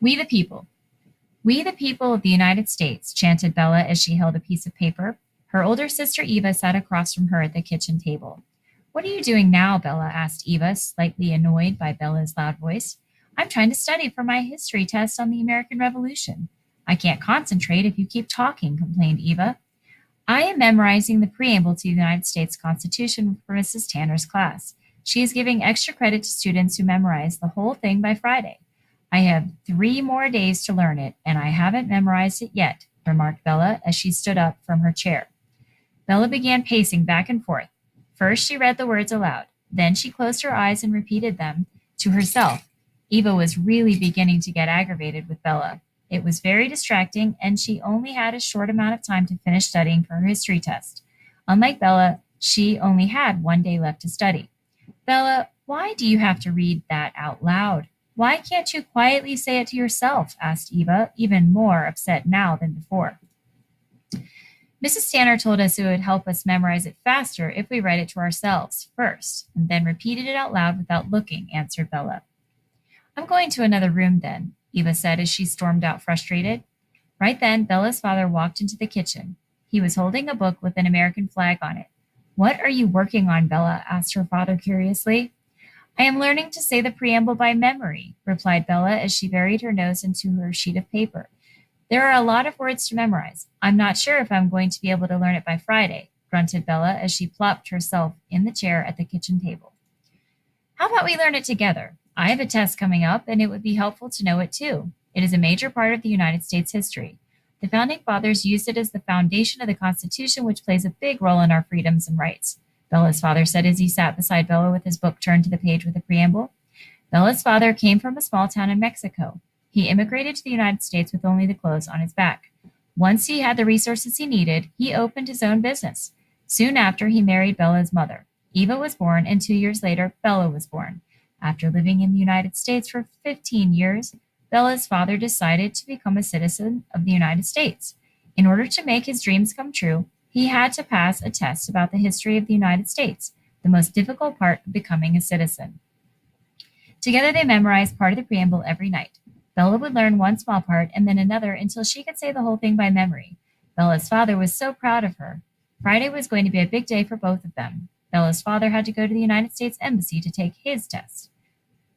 We the people. We the people of the United States, chanted Bella as she held a piece of paper. Her older sister Eva sat across from her at the kitchen table. What are you doing now, Bella asked Eva, slightly annoyed by Bella's loud voice. I'm trying to study for my history test on the American Revolution. I can't concentrate if you keep talking, complained Eva. I am memorizing the preamble to the United States Constitution for Mrs. Tanner's class. She is giving extra credit to students who memorize the whole thing by Friday. I have 3 more days to learn it, and I haven't memorized it yet, remarked Bella as she stood up from her chair. Bella began pacing back and forth. First, she read the words aloud. Then she closed her eyes and repeated them to herself. Eva was really beginning to get aggravated with Bella. It was very distracting, and she only had a short amount of time to finish studying for her history test. Unlike Bella, she only had 1 day left to study. Bella, why do you have to read that out loud? Why can't you quietly say it to yourself? Asked Eva, even more upset now than before. Mrs. Tanner told us it would help us memorize it faster if we read it to ourselves first, and then repeated it out loud without looking, answered Bella. I'm going to another room then, Eva said as she stormed out frustrated. Right then, Bella's father walked into the kitchen. He was holding a book with an American flag on it. What are you working on, Bella? Asked her father curiously. I am learning to say the preamble by memory, replied Bella as she buried her nose into her sheet of paper. There are a lot of words to memorize. I'm not sure if I'm going to be able to learn it by Friday, grunted Bella as she plopped herself in the chair at the kitchen table. How about we learn it together? I have a test coming up, and it would be helpful to know it too. It is a major part of the United States history. The Founding Fathers used it as the foundation of the Constitution, which plays a big role in our freedoms and rights, Bella's father said as he sat beside Bella with his book turned to the page with the preamble. Bella's father came from a small town in Mexico. He immigrated to the United States with only the clothes on his back. Once he had the resources he needed, he opened his own business. Soon after, he married Bella's mother. Eva was born, and 2 years later, Bella was born. After living in the United States for 15 years, Bella's father decided to become a citizen of the United States. In order to make his dreams come true, he had to pass a test about the history of the United States, the most difficult part of becoming a citizen. Together, they memorized part of the preamble every night. Bella would learn one small part and then another until she could say the whole thing by memory. Bella's father was so proud of her. Friday was going to be a big day for both of them. Bella's father had to go to the United States Embassy to take his test.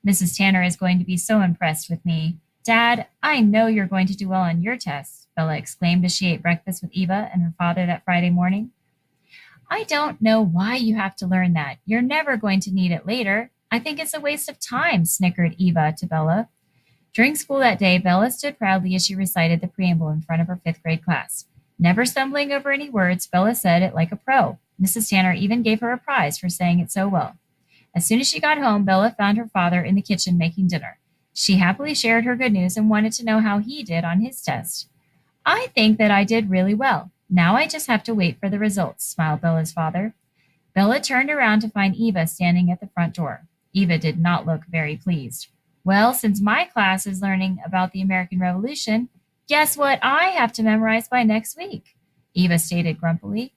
Mrs. Tanner is going to be so impressed with me. Dad, I know you're going to do well on your tests, Bella exclaimed as she ate breakfast with Eva and her father that Friday morning. I don't know why you have to learn that. You're never going to need it later. I think it's a waste of time, snickered Eva to Bella. During school that day, Bella stood proudly as she recited the preamble in front of her 5th grade class. Never stumbling over any words, Bella said it like a pro. Mrs. Tanner even gave her a prize for saying it so well. As soon as she got home, Bella found her father in the kitchen making dinner. She happily shared her good news and wanted to know how he did on his test. I think that I did really well. Now I just have to wait for the results, smiled Bella's father. Bella turned around to find Eva standing at the front door. Eva did not look very pleased. Well, since my class is learning about the American Revolution, guess what I have to memorize by next week? Eva stated grumpily.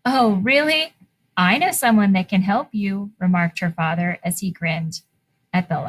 Oh, really? I know someone that can help you, remarked her father as he grinned at Bella.